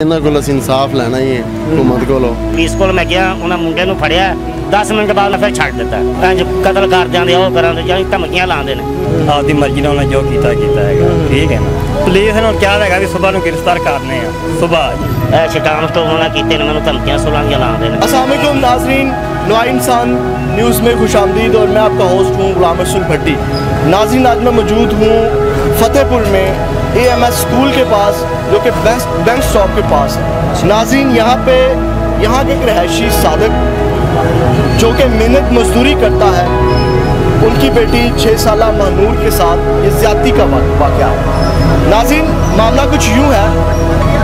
इन्हां कोल असीं इंसाफ लैना ही है हुकूमत कोलों। पुलिस कोल मैं गया, उन्हें मुंडे नूं फड़िया, 10 मिनट बाद फिर छड्ड दिता। इंज कतल कर देंदे, ओह करांदे, जानी धमकियां लांदे ने। आपकी मर्जी ने उन्हें जो कीता है, ठीक है ना। पुलिस ने क्या है भी सुबह गिरफ्तार करने सुबह शटाम तो उन्होंने कीते ने, मैनूं धमकियां सुलांगियां लांदे ने। अस्सलाम वालेकुम नाज़रीन, नुआ इंसान न्यूज़ में खुशामदीद और मैं आपका होस्ट हूँ गुलाम रसूल भट्टी। नाज़रीन, आज मैं मौजूद हूँ फतेहपुर में AMS स्कूल के पास, जो कि बैंक स्टॉप के पास है। नाज़रीन, यहाँ के एक रहायशी सादिक जो कि मेहनत मजदूरी करता है, उनकी बेटी 6 साला महनूर के साथ ये ज़्यादती का वाक़या है। नाज़रीन, मामला कुछ यूँ है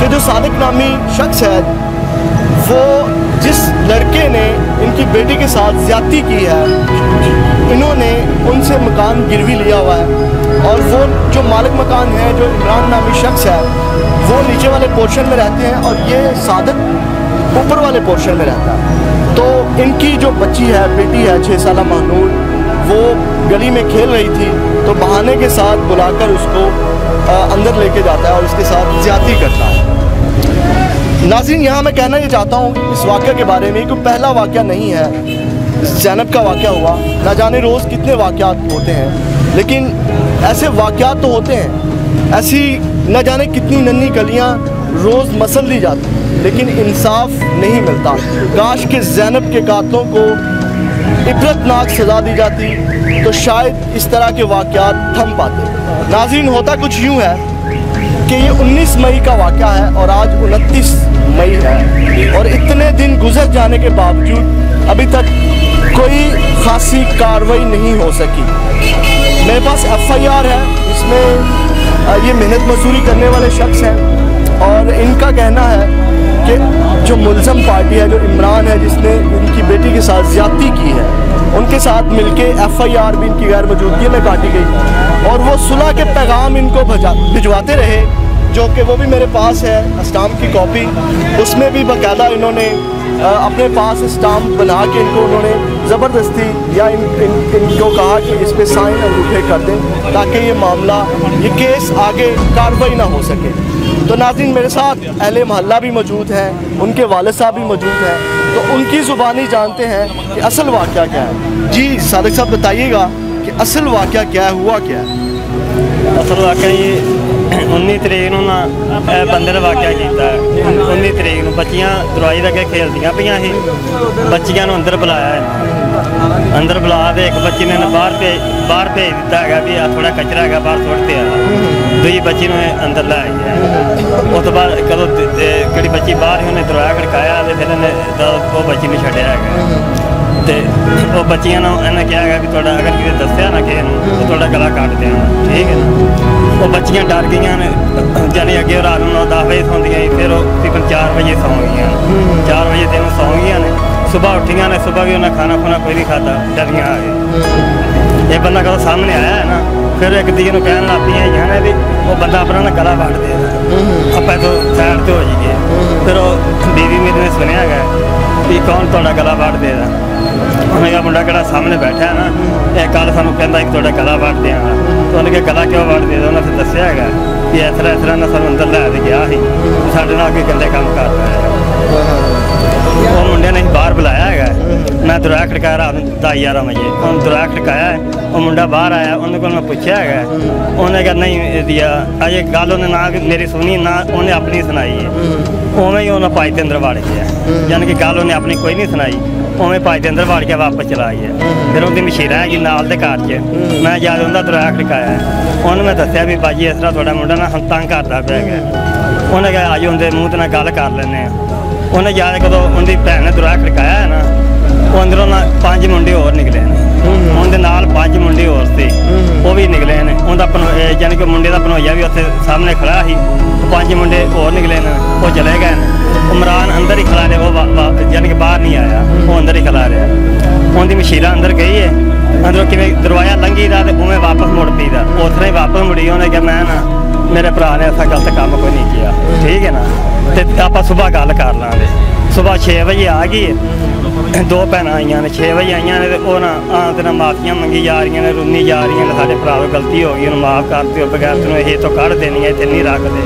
कि जो सादिक नामी शख्स है, वो जिस लड़के ने इनकी बेटी के साथ ज़्यादती की है, इन्होंने उनसे मकान गिरवी लिया हुआ है और वो जो मालिक मकान है, जो इमरान नामी शख्स है, वो नीचे वाले पोर्शन में रहते हैं और ये सादिक ऊपर वाले पोर्शन में रहता है। तो इनकी जो बच्ची है, बेटी है 6 साला महनूर, वो गली में खेल रही थी, तो बहाने के साथ बुलाकर उसको अंदर लेके जाता है और उसके साथ ज़्यादती करता है। नाज़रीन, यहाँ मैं कहना ये चाहता हूँ इस वाक़े के बारे में, कोई पहला वाक़या नहीं है। ज़ैनब का वाक़या हुआ, ना जाने रोज़ कितने वाक़यात होते हैं, लेकिन ऐसे वाक़यात तो होते हैं, ऐसी न जाने कितनी नन्ही गलियाँ रोज़ मसल दी जाती, लेकिन इंसाफ नहीं मिलता। काश के ज़ैनब के कातलों को इबरतनाक सज़ा दी जाती तो शायद इस तरह के वाक़यात थम पाते। नाज़रीन, होता कुछ यूँ है कि ये 19 मई का वाक़या है और आज 29 मई है और इतने दिन गुजर जाने के बावजूद अभी तक कोई खासी कार्रवाई नहीं हो सकी। मेरे पास FIR है, इसमें ये मेहनत मजदूरी करने वाले शख्स हैं और इनका कहना है कि जो मुलज़म पार्टी है, जो इमरान है, जिसने इनकी बेटी के साथ ज़्यादती की है, उनके साथ मिलके FIR भी इनकी गैर मौजूदगी में काटी गई और वो सुलह के पैगाम इनको भिजवाते रहे, जो कि वो भी मेरे पास है स्टाम्प की कॉपी। उसमें भी बाकायदा इन्होंने अपने पास स्टाम्प बना के इनको उन्होंने ज़बरदस्ती या इनको कहा कि इस पर साइन अंगूठे कर दें ताकि ये मामला, ये केस आगे कार्रवाई ना हो सके। तो नाज़रीन, मेरे साथ अहले मोहल्ला भी मौजूद हैं, उनके वालिद साहब भी मौजूद हैं, तो उनकी ज़ुबानी जानते हैं कि असल वाक़या क्या है। जी सादिक साहब, बताइएगा कि असल वाक़या क्या है, हुआ क्या है? असल वाक़या ये 19 तरीक ਨੂੰ ਨਾ ਬੰਦੇ ਨੇ ਵਾਕਿਆ ਕੀਤਾ। 19 ਤਰੀਕ ਨੂੰ ਬੱਚੀਆਂ ਦਰਵਾਜ਼ੇ ਦੇ ਅੱਗੇ ਖੇਲਦੀਆਂ ਪਈਆਂ ਸੀ, ਬੱਚੀਆਂ ਨੂੰ ਅੰਦਰ ਬੁਲਾਇਆ ਹੈ। ਅੰਦਰ ਬੁਲਾ ਕੇ ਇੱਕ ਬੱਚੀ ਨੇ ਬਾਹਰ ਭੇਜ ਦਿੱਤਾ ਹੈਗਾ ਵੀ ਆ ਥੋੜਾ ਕਚਰਾ ਹੈਗਾ, ਬਾਹਰ ਸੁੱਟ ਦਿਆ। ਦੂਜੀ ਬੱਚੀ ਨੂੰ ਅੰਦਰ ਲੈ ਆਈ ਹੈ। ਉਸ ਤੋਂ ਬਾਅਦ ਕਦੋਂ ਕਿਹੜੀ ਬੱਚੀ ਬਾਹਰ ਹੀ ਉਹਨੇ ਦਰਵਾਜ਼ਾ ਖੜਕਾਇਆ ਤੇ ਫਿਰ ਇਹਨੇ ਉਹ ਬੱਚੀ ਨੂੰ ਛੱਡਿਆ ਹੈਗਾ ਤੇ ਉਹ ਬੱਚੀਆਂ ਨੂੰ ਇਹਨੇ ਕਿਹਾ ਹੈਗਾ ਵੀ ਤੁਹਾਡਾ ਅਗਰ ਕਿਤੇ ਦੱਸਿਆ ਨਾ ਕਿਸੇ ਨੂੰ ਤਾਂ ਤੁਹਾਡਾ ਗਲਾ ਕੱਟ ਦਿਆਂਗਾ, ਠੀਕ ਹੈ ਨਾ। ਉਹ ਬੱਚੀਆਂ ਡਰ ਗਈਆਂ ਨੇ, ਜਾਨੀ ਅੱਗੇ ਰਾਤ ਨੂੰ 9-10 ਵਜੇ ਸੌਂਦੀਆਂ ਸੀ, ਫਿਰ ਉਹ ਤਕਰੀਬਨ 4 ਵਜੇ ਸੌਂ ਗਈਆਂ। 4 ਵਜੇ ਤੇ ਉਹ ਸੌਂ ਗਈਆਂ ਨੇ। ਸੁਬਾਹ ਉੱਠੀਆਂ ਨੇ, ਸੁਬਾਹ ਵੀ ਉਹਨਾਂ ਖਾਣਾ ਖੁਣਾ ਕੋਈ ਨਹੀਂ ਖਾਧਾ, ਡਰੀਆਂ ਆ ਗਏ। ਇਹ ਬੰਦਾ ਕਦੋਂ ਸਾਹਮਣੇ ਆਇਆ ਹੈ ਨਾ, ਫਿਰ ਇੱਕ ਦੂਜੇ ਨੂੰ ਕਹਿਣ ਲੱਗ ਪਈਆਂ ਜਾਣੇ ਵੀ ਉਹ ਬੰਦਾ ਆਪਣਾ ਨਾ ਗਲਾ ਵੱਢ ਦੇ, ਆਪਾਂ ਇੱਥੋਂ ਸਾਈਡ 'ਤੇ ਹੋ ਜਾਈਏ। ਫਿਰ ਉਹ ਬੀਵੀ ਮੇਰੀ ਨੇ ਸੁਣਿਆ ਹੈਗਾ ਵੀ ਕੌਣ ਤੁਹਾਡਾ ਗਲਾ ਵੱਢ ਦੇਗਾ। ਉਹਨੇ ਕਿਹਾ ਮੁੰਡਾ ਕਿਹੜਾ ਸਾਹਮਣੇ ਬੈਠਾ ਹੈ ਨਾ, ਇਹ ਕੱਲ੍ਹ ਸਾਨੂੰ ਕਹਿੰਦਾ ਕਿ ਤੁਹਾਡਾ ਗਲਾ ਵੱਢ ਦਿਆਂਗਾ। ਤਾਂ ਉਹਨੇ ਕਿਹਾ ਗਲਾ ਕਿਉਂ ਵੱਢ ਦੇ? ਉਹਨੇ ਫਿਰ ਦੱਸਿਆ ਹੈਗਾ ਵੀ ਇਸ ਤਰ੍ਹਾਂ ਨਾ ਸਾਨੂੰ ਅੰਦਰ ਲੈ ਕੇ ਗਿਆ ਸੀ, ਸਾਡੇ ਨਾਲ ਅੱਗੇ ਗੰਦੇ ਕੰਮ ਕਰਦਾ ਹੈ। ਉਹ ਮੁੰਡੇ ਨੇ ਬਾਹਰ ਬੁਲਾਇਆ ਹੈਗਾ, ਮੈਂ ਦਰਵਾਜ਼ਾ ਖੜਕਾਇਆ ਰਾਤ ਨੂੰ 10-11 ਵਜੇ। ਉਹਨੇ ਦਰਵਾਜ਼ਾ ਖੜਕਾਇਆ ਹੈ, ਉਹ ਮੁੰਡਾ ਬਾਹਰ ਆਇਆ, ਉਹਦੇ ਕੋਲ ਮੈਂ ਪੁੱਛਿਆ ਹੈਗਾ, ਉਹਨੇ ਕਿਹਾ ਨਹੀਂ ਦਿਆ ਅਜੇ ਗੱਲ ਉਹਨੇ ਨਾ ਮੇਰੀ ਸੁਣੀ, ਨਾ ਉਹਨੇ ਆਪਣੀ ਸੁਣਾਈ ਹੈ। ਉਵੇਂ ਹੀ ਉਹਨਾਂ ਭਾਈ ਦੇ ਅੰਦਰ ਵੜ ਗਿਆ, ਯਾਨੀ ਕਿ ਗੱਲ ਉਹਨੇ ਆਪਣੀ ਕੋਈ ਨਹੀਂ ਸੁਣਾਈ, ਉਵੇਂ ਭਾਈ ਦੇ ਅੰਦਰ ਵੜ ਕੇ ਵਾਪਸ ਚਲਾ ਗਿਆ। ਫਿਰ ਉਹਦੀ ਮਸ਼ੀਰਾ ਹੈਗੀ ਨਾਲ ਦੇ ਘਰ 'ਚ, ਮੈਂ ਜਦ ਉਹਦਾ ਦਰਵਾਜ਼ਾ ਖੜਕਾਇਆ, ਉਹਨੂੰ ਮੈਂ ਦੱਸਿਆ ਵੀ ਬਾਜੀ ਇਸ ਤਰ੍ਹਾਂ ਤੁਹਾਡਾ ਮੁੰਡਾ ਨਾ ਤੰਗ ਕਰਦਾ ਪਿਆ ਹੈਗਾ। ਉਹਨੇ ਕਿਹਾ ਅੱਜ ਉਹਦੇ ਮੂੰਹ 'ਤੇ ਨਾਲ ਗੱਲ ਕਰ ਲੈਂਦੇ ਹਾਂ। ਉਹਨੇ ਜਾ ਕੇ ਕਦੋਂ ਉਹਦੀ ਭੈਣ ਨੇ ਦਰਵਾਜ਼ਾ ਖੜਕਾਇਆ ਹੈ ਨਾ, ਉਹ ਅੰਦਰੋਂ ਨਾ 5 ਮੁੰਡੇ ਹੋਰ ਨਿਕਲੇ ਨੇ, ਉਹਦੇ ਨਾਲ 5 ਮੁੰਡੇ ਹੋਰ ਸੀ, ਉਹ ਵੀ ਨਿਕਲੇ ਨੇ। ਉਹਦਾ ਯਾਨੀ ਕਿ ਮੁੰਡੇ ਦਾ ਭਣੋਈਆ ਵੀ ਉੱਥੇ ਸਾਹਮਣੇ ਖੜਾ ਸੀ। 5 ਮੁੰਡੇ ਹੋਰ ਨਿਕਲੇ ਨੇ, ਉਹ ਚਲੇ ਗਏ ਨੇ। ਇਮਰਾਨ ਅੰਦਰ ਹੀ ਖੜਾ ਰਿਹਾ, ਉਹ ਯਾਨੀ ਕਿ ਬਾਹਰ ਨਹੀਂ ਆਇਆ, ਉਹ ਅੰਦਰ ਹੀ ਖੜਾ ਰਿਹਾ। ਉਹਦੀ ਮਸ਼ੀਰਾ ਅੰਦਰ ਗਈ ਹੈ, ਅੰਦਰੋਂ ਕਿਵੇਂ ਦਰਵਾਜ਼ਾ ਲੰਘੀ ਦਾ ਤੇ ਉਵੇਂ ਵਾਪਸ ਮੁੜ ਪਈਦਾ। ਉਸ ਤਰ੍ਹਾਂ ਹੀ ਵਾਪਸ ਮੁੜੀ। ਉਹਨੇ ਕਿਹਾ ਮੈਂ ਨਾ ਮੇਰੇ ਭਰਾ ਨੇ ਐਸਾ ਗਲਤ ਕੰਮ ਕੋਈ ਨਹੀਂ ਕੀਤਾ, ਠੀਕ ਹੈ ਨਾ, ਤੇ ਆਪਾਂ ਸੁਬਾਹ ਗੱਲ ਕਰ ਲਾਂਗੇ। ਸੁਬਾਹ 6 ਵਜੇ ਆ ਗਈ, 2 ਭੈਣਾਂ ਆਈਆਂ ਨੇ, 6 ਵਜੇ ਆਈਆਂ ਨੇ, ਤੇ ਉਹ ਨਾ ਆਂਦੇ ਨਾਲ ਮਾਫੀਆਂ ਮੰਗੀ ਜਾ ਰਹੀਆਂ ਨੇ, ਰੋਣੀ ਜਾ ਰਹੀਆਂ ਨੇ, ਸਾਡੇ ਭਰਾ ਤੋਂ ਗਲਤੀ ਹੋ ਗਈ, ਉਹਨੂੰ ਮਾफ़ ਕਰ ਦਿਓ, ਬਗੈਰ ਤੈਨੂੰ ਇਹ ਤੋਂ ਕੱਢ ਦੇਣੀ ਹੈ, ਇੱਥੇ ਨਹੀਂ ਰੱਖਦੇ।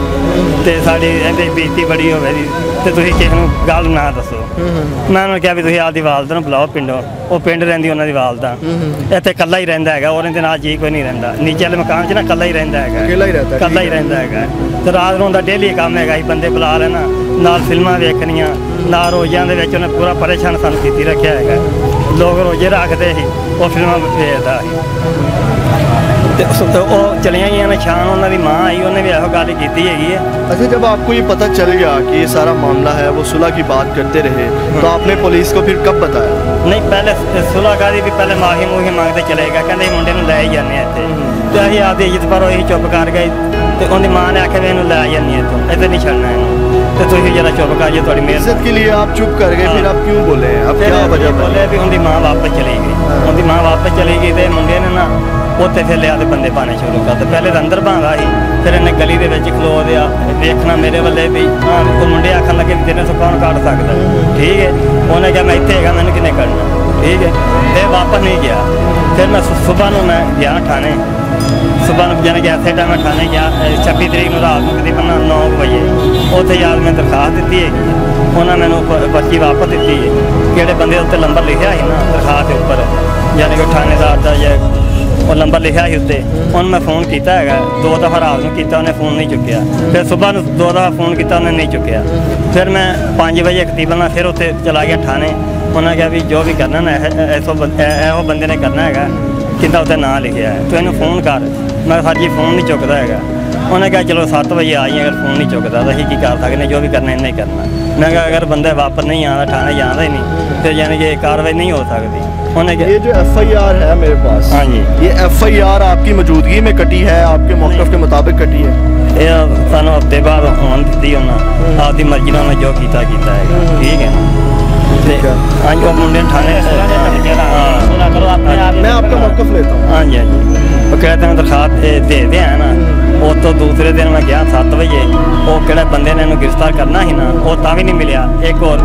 ਤੇ ਸਾਡੀ ਇਹਦੀ ਬੇਇੱਜ਼ਤੀ ਬੜੀ ਹੋਵੇ ਜੀ ਤੇ ਤੁਸੀਂ ਕਿਸੇ ਨੂੰ ਗੱਲ ਨਾ ਦੱਸੋ। ਮੈਂ ਉਹਨੂੰ ਕਿਹਾ ਵੀ ਤੁਸੀਂ ਆਪਦੀ ਵਾਲਦਾ ਨੂੰ ਬੁਲਾਓ ਪਿੰਡੋਂ, ਉਹ ਪਿੰਡ ਰਹਿੰਦੀ ਉਹਨਾਂ ਦੀ ਵਾਲਦਾ, ਇੱਥੇ ਇਕੱਲਾ ਹੀ ਰਹਿੰਦਾ ਹੈਗਾ, ਉਹਦੇ ਨਾਲ ਜੀ ਕੋਈ ਨਹੀਂ ਰਹਿੰਦਾ, ਨੀਚੇ ਵਾਲੇ ਮਕਾਨ 'ਚ ਨਾ ਇਕੱਲਾ ਹੀ ਰਹਿੰਦਾ ਹੈਗਾ, ਇਕੱਲਾ ਹੀ ਰਹਿੰਦਾ ਹੈਗਾ। ਤੇ ਰਾਤ ਨੂੰ ਉਹਦਾ ਡੇਲੀ ਕੰਮ ਹੈਗਾ ਸੀ, ਬੰਦੇ ਬੁਲਾ ਲੈਣਾ, ਨਾਲ ਫਿਲਮਾਂ ਵੇਖਣੀਆਂ, ਨਾਲ ਰੋਜ਼ਿਆਂ ਦੇ ਵਿੱਚ ਉਹਨੇ ਪੂਰਾ ਪਰੇਸ਼ਾਨ ਸਾਨੂੰ ਕੀਤੀ ਰੱਖਿਆ ਹੈਗਾ। ਲੋਕ ਰੋਜ਼ੇ ਰੱਖਦੇ ਸੀ, ਉਹ ਫਿਲਮਾਂ ਵੇਖਦਾ ਸੀ। ਤੇ ਉਹ ਚਲੀਆਂ ਗਈਆਂ ਨੇ ਸ਼ਾਨ, ਉਹਨਾਂ ਦੀ ਮਾਂ आई, ਉਹਨੇ भी ਇਹੋ ਗੱਲ ਕੀਤੀ हैगी है। अच्छा, जब आपको ये पता चल गया कि ये सारा मामला है, वो सुलह की बात करते रहे, तो आपने पुलिस को फिर कब बताया? नहीं, पहले सुलह का भी पहले माफी मूफी मांगते चले गए, कहते मुंडे नूं लै ही जाने इत्थे, ते असीं आपदी इज्जत पर ही चुप कर गए। ते उहदी मां ने आख्या भी इहनूं लै जानी इत्थों, इत्थे नहीं छड्डना इहनूं, ते तुसीं जरा चुप कर जाओ, तुहाडी मेहरबानी। इज्जत के लिए आप चुप कर गए, फिर आप क्यों बोले? अब क्या वजह बोले भी उनकी मां वापस चली गई, उनकी मां वापस चली गई, ते मुंडे ने ना उत्थे फिर लिया बंदे पाने शुरू करते। पहले तो अंदर भांगा ही, फिर इन्हें गली के खलो दिया देखना मेरे वाले भी। हाँ, तो मुंडे आखन लगे तेरे से कौन काट सकता, ठीक है। उन्हें कहा मैं इतने है, मैंने किन्ने करना, ठीक है। फिर वापस नहीं गया। फिर मैं सुबह में मैं गया ठाणे, सुबह जाने गया थे टाइम मैं ठाणे गया 26 तरीक रात को तकरीबन 9 बजे। उत्थे यार मैं दरखास्त दी है, उन्हें मैंने पर्ची वापस दी है, किहड़े बंदे उत्ते नंबर लिखा है ना दरखास्त के उपर, यानी कि थानेदार का या और नंबर लिखा ही उत्ते। उन्हें मैं फोन किया है, 2 दफ़ा रात में किया, उन्हें फोन नहीं चुकया। फिर सुबह 2 दफ़ा फोन किया, उन्हें नहीं चुकया। फिर मैं 5 बजे तकरीबन फिर उत्ते चला गया ठाणे। उन्हें कहा भी जो भी करना ना ऐसो बंदे ने करना है, किंदा उत्ते नाम लिखा है, तो इन्हें फोन कर। मैं सर जी फोन नहीं चुकता है। उन्हें कहा चलो 7 बजे आई, अगर फोन नहीं चुकता तो असीं की कर सकते, जो भी करना इन्हें करना। मैं कहा अगर बंदे वापस नहीं आता, ठाणे जाता ही नहीं, फिर यानी कि कार्रवाई नहीं हो सकती। उन्हें ये जो FIR है मेरे पास, हाँ जी, ये FIR आपकी मौजूदगी में कटी है, आपके मौक़िफ़ के मुताबिक कटी है? ये सानू हफ्ते बाद होन दी उन्हें आपकी मर्जी ने उन्हें जो किया है, ठीक है ना। हाँ जी, वो मुंडे ठाणे मैं आपका मौक़िफ़ लेता हूँ। हाँ जी, हाँ जी, वो कहते हैं दरखास्त दे हैं ना। उस तो दूसरे दिन मैं गया 7 बजे, वो किहड़े बंदे ने गिरफ्तार करना ही ना, वो तां भी नहीं मिलिया। एक और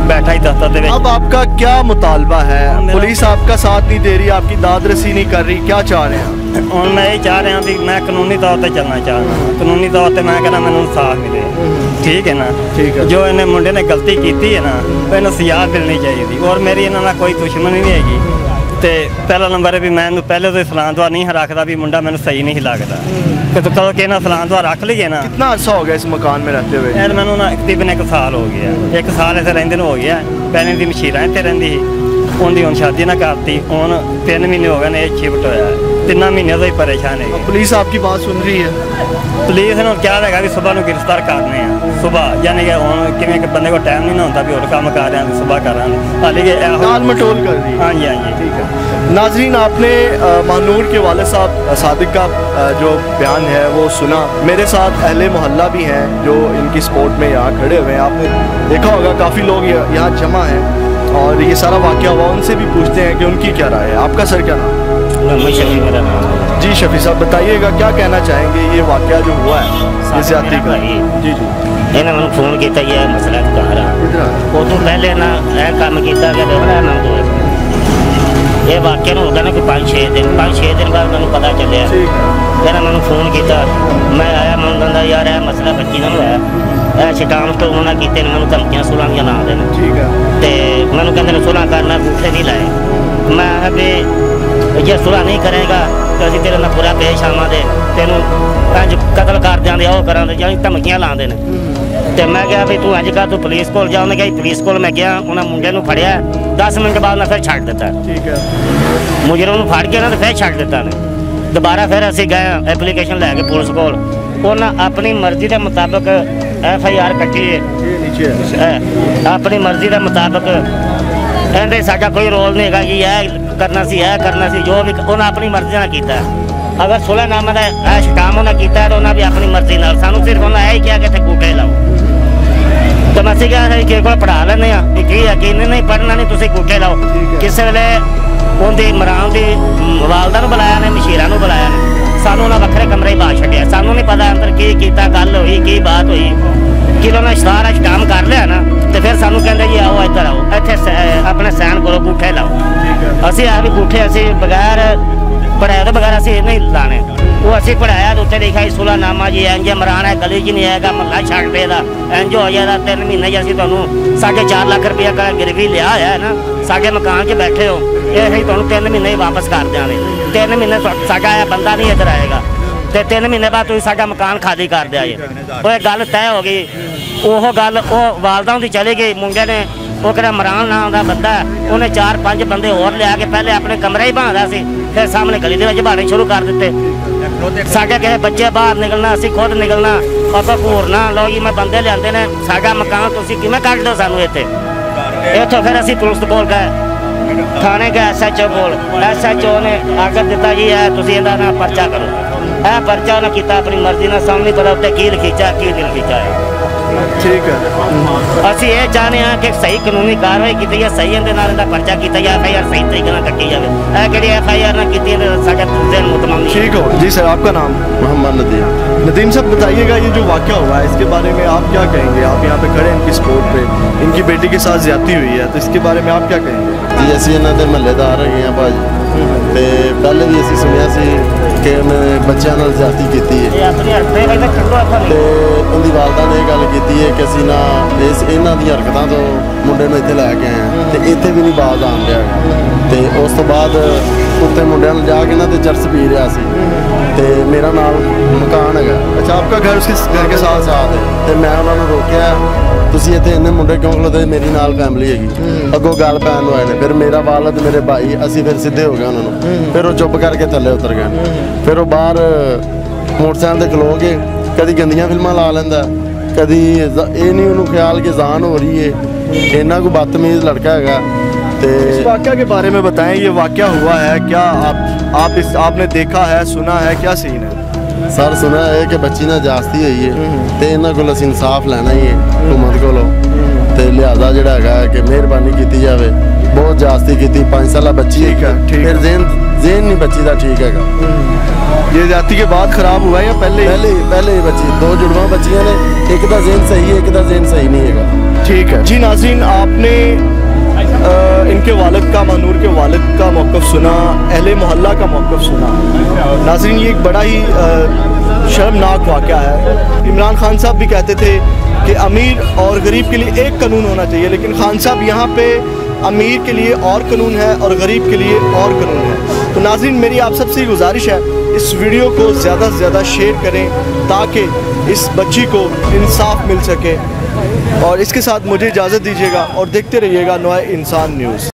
बैठा ही दफ्तर दे विच। अब आपका क्या मुतालबा है? पुलिस आपका साथ नहीं दे रही, आपकी दादरसी नहीं कर रही, क्या चाह रहे हैं? और मैं यही चाह रहा भी मैं कानूनी तौर पर चलना चाह रहा हूँ, कानूनी तौर पर मैं कहना मैंने इंसाफ मिले, ठीक है ना। ठीक है। जो इन्हें मुंडे ने गलती की है ना, तो इन्हें सजा मिलनी चाहिए। और मेरी इन्होंने कोई दुश्मनी नहीं हैगी। तो पहला नंबर है भी मैं पहले तो सलान दुआ नहीं रखता भी मुंडा मैंने सही नहीं लगता, कि तो कदों कि सलान दुआ रख लीए ना। कितना अर्सा हो गया इस मकान में रहते हुए? यार मैंने ना तकरीबन 1 साल हो गया, 1 साल इतने रहिंदे हो गया। पहले दी मशीरा इतने रहिंदी ही, उनकी हुण शादी ना करती, हुण 3 महीने हो गए ने शिफ्ट होया, 3 महीने तो ही परेशान है। पुलिस आपकी बात सुन रही है? पुलिस ने क्या है भी सुबह में गिरफ्तार करने हैं, सुबह यानी कि हम कि बंदे को टाइम नहीं ना होता भी और काम कर रहे हैं, सुबह कर रहे हैं, हालांकि टाल मटोल कर रही है। हाँ जी, हाँ जी, ठीक है। नाजरीन, आपने महानूर के वाले साहब सादिक का जो बयान है वो सुना। मेरे साथ अहले मोहल्ला भी हैं जो इनकी सपोर्ट में यहाँ खड़े हुए हैं। आपने देखा होगा काफ़ी लोग यहाँ जमा हैं और ये सारा वाक़या हुआ, उनसे भी पूछते हैं कि उनकी क्या राय है। आपका सर क्या नाम? शफी मेरा नाम है। जी शफी साहब, बताइएगा क्या कहना चाहेंगे ये वाक़या जो हुआ है, ये ज़्यादती का? जी जी, इन्हें मैंने फोन किया, ये मसला कह रहा वो तो पहले ना यह काम किया कि ये वाक्य हो गया ना कि 5-6 दिन बाद मैं पता चलिया। फिर मैंने फोन किया, मैं आया, मैं कहता यार यह मसला बच्ची का है, शिटाम तो उन्होंने किए, मैं धमकियाँ सुलह ला देना। ठीक है। तो मैं कहते सुलह करना, बूठे नहीं लाए। मैं भी जे सुलह नहीं करेगा तो अभी तेरे पूरा पेश आवांगे, तेन इंज कतल कर देंगे, वो करा जानी धमकियाँ ला देने। तो मैं कहा भी तू अज कर, तू पुलिस को जा। उन्हें कहा पुलिस को मैं गया, उन्हें मुंडे को फड़िया, 10 मिनट बाद मैं फिर छड़ दिता। ठीक है। मुजरिम को फड़ के ना तो फिर छड़ दिता ने। दोबारा फिर असीं गए एप्लीकेशन लैके पुलिस को, उन्हें अपनी मर्जी के मुताबिक FIR कटी है, अपनी मर्जी के मुताबिक। कहते साडा कोई रोल नहीं है कि यह करना सी, यह करना सी, जो भी उन्हें अपनी मर्जी ने किया। अगर सुलहनामा का शिकाम उन्हें किया है तो उन्हें भी अपनी मर्जी नाल, सानू सिर्फ उन्हें यही किया कि इत्थे गूठे लाओ। तो मैं क्या किसी को पढ़ा लें कि यकीन नहीं पढ़ना नहीं, तुम गूठे लाओ। किस वे उनकी मराम की वालदा नूं बुलाया ने, मशीरा नूं बुलाया ने, सानू उन्हें वखरे कमरे ही पा छड्डिया। सानू नहीं पता अंदर की कीता, गल हुई की बात हुई कि उन्हें सारा शिकाम कर लिया ना। तो फिर सानू कहते जी आओ इधर आओ, इत्थे अपने सैन करो, गूठे लाओ। असीं आ भी गूठे असीं बगैर पढ़ाए तो बगैर असीं नहीं लाने। वो असी पढ़ाया तो उत्ते लिखा सुलानामा जी इंज इमरान है गली च नहीं आएगा महला छड़ देगा इंज हो जाएगा 3 महीने च असीं तुहानूं 4.5 लाख रुपया का गिरवी लिया है ना साडे मकान च बैठे हो ये असीं तुहानूं 3 महीने वापस कर देंगे 3 महीने साडा बंदा नहीं इधर आएगा तो 3 महीने बाद तुसीं साडा मकान खाली कर दिया जी वो गल तय हो गई वो गल वो वालदा उन्दी चली गई मुंडे ने वो कहना इमरान नाम का बंदा उन्हें 4-5 बंदे होर लिया के पहले अपने कमरे ही बहादा सी फिर सामने गली दे विच बहाने शुरू कर दिते साडे किसी बच्चे बाहर निकलना असीं खुद निकलना पापा घूरना लो जी मैं बंदे लिआंदे ने साडा मकान तुसीं किवें कढ दो सानूं इत्थे इत्थों फिर असीं पुलिस कोल गए थाने गए SHO कोल SHO ने आखिर दिता जी है तुसीं इहदा ना परचा करो यह परचा उन्हें किया अपनी मर्जी ने सामने पता उत्ते की लिखीचा की नहीं लिखीचा है ठीक है असीं ये चाहते हैं कि सही कानूनी कार्रवाई की जाए सही इहदे नाल इहदा परचा किया जाए FIR सही तरीके नाल कट्टी जाए यह किहड़ी FIR ना कीती साडा ज़हन मुतमम नहीं ठीक हो जी सर आपका नाम मोहम्मद नदीम। नदीम साहब बताइएगा ये जो वाक़या हुआ है इसके बारे में आप क्या कहेंगे आप यहाँ पे खड़े हैं इनकी सपोर्ट पे इनकी बेटी के साथ ज्यादती हुई है तो इसके बारे में आप क्या कहेंगे जी ਅਸੀਂ ਇਹਨਾਂ ਦੇ ਮਹੱਲੇਦਾਰ ਹੈਗੇ ਆ ਭਾਜੀ ਤੇ ਪਹਿਲੇ ਵੀ ਅਸੀਂ ਸੁਣਿਆ ਸੀ ਕਿ ਉਹਨੇ ਬੱਚਿਆਂ ਨਾਲ ਜ਼ਿਆਦਤੀ ਕੀਤੀ ਹੈ ये अपनी हरकतें भाई चलो ਆਪਾਂ ਤੇ ਉਹਦੀ ਵਾਲਦਾ ਨੇ ਇਹ ਗੱਲ ਕੀਤੀ ਹੈ ਕਿ ਅਸੀਂ ਨਾ ਇਹਨਾਂ ਦੀਆਂ ਹਰਕਤਾਂ ਤੋਂ ਮੁੰਡੇ ਨੂੰ ਇੱਥੇ ਲੈ ਕੇ ਆਏ ਹਾਂ ਤੇ ਇੱਥੇ ਵੀ ਨਹੀਂ ਬਾਜ਼ ਆਉਣ ਰਿਹਾ ਤੇ ਉਸ ਤੋਂ ਬਾਅਦ ਉੱਤੇ ਮੁੰਡਿਆਂ ਨੂੰ ਜਾ ਕੇ ਨਾ ਤੇ ਚਰਸ ਪੀ ਰਿਹਾ ਸੀ ਤੇ ਮੇਰਾ ਨਾਲ ਮਕਾਨ ਹੈਗਾ अच्छा आपका घर उसके घर के साथ ਸਾਥ ਤੇ ਮੈਂ ਉਹਨਾਂ ਨੂੰ ਰੋਕਿਆ ਤੁਸੀਂ ਇੱਥੇ ਇੰਨੇ ਮੁੰਡੇ ਕਿਉਂ ਖਲੋਤੇ ਮੇਰੀ ਨਾਲ ਫੈਮਿਲੀ ਹੈਗੀ ਅੱਗੋਂ ਗੱਲ ਪੈਣ ਨੂੰ ਆਏ ਨੇ ਫਿਰ ਮੇਰਾ ਵਾਲਦ ਮੇਰੇ ਭਾਈ ਅਸੀਂ ਫਿਰ ਸਿੱਧੇ ਹੋ ਗਏ ਉਹਨਾਂ ਨੂੰ ਫਿਰ ਉਹ ਚੁੱਪ ਕਰਕੇ ਥੱਲੇ ਉਤਰ ਗਏ ਫਿਰ ਉਹ ਬਾਹਰ ਮੋਟਰਸਾਈਕਲ ਤੇ ਖਲੋ ਕੇ ਕਦੀ ਗੰਦੀਆਂ ਫਿਲਮਾਂ ਲਾ ਲੈਂਦਾ ਕਦੀ ਇਹ ਨਹੀਂ ਉਹਨੂੰ ਖਿਆਲ ਕਿ ਜ਼ਾਨ ਹੋ ਰਹੀ ਹੈ ਇੰਨਾ ਕੋਈ ਬਦਤਮੀਜ਼ ਲੜਕਾ ਹੈਗਾ इस वाक़या के बारे में बताएं ये वाक़या हुआ है क्या आपने देखा है सुना है क्या सीन है सर सुना है कि बच्ची ना जास्ती हुई है तो इन्हों को ਅਸੀਂ इंसाफ लेना ही है हुकूमत कोलों ਤੇ ਲਿਹਾਜ਼ਾ ਜਿਹੜਾ ਹੈਗਾ ਕਿ ਮਿਹਰਬਾਨੀ ਕੀਤੀ ਜਾਵੇ ਬਹੁਤ ਜਾਸਤੀ ਕੀਤੀ 5 ਸਾਲਾ ਬੱਚੀ ठीक है ਫਿਰ ज़हन नहीं बच्ची का ठीक हैगा ये जाति के बाद खराब हुआ है या पहले ही बच्ची 2 जुड़वा बच्चियां ने एक का ज़हन सही है एक का ज़हन सही नहीं हैगा ठीक है जी नाज़रीन आपने इनके वालिद का मनूर के वालिद का मौक़िफ़ सुना अहले मोहल्ला का मौक़िफ़ सुना नाज़रीन ये एक बड़ा ही शर्मनाक वाक़या है इमरान खान साहब भी कहते थे कि अमीर और गरीब के लिए एक कानून होना चाहिए लेकिन खान साहब यहाँ पे अमीर के लिए और कानून है और गरीब के लिए और कानून है तो नाज़रीन मेरी आप सबसे गुजारिश है इस वीडियो को ज़्यादा से ज़्यादा शेयर करें ताकि इस बच्ची को इंसाफ मिल सके और इसके साथ मुझे इजाज़त दीजिएगा और देखते रहिएगा नए इंसान न्यूज़।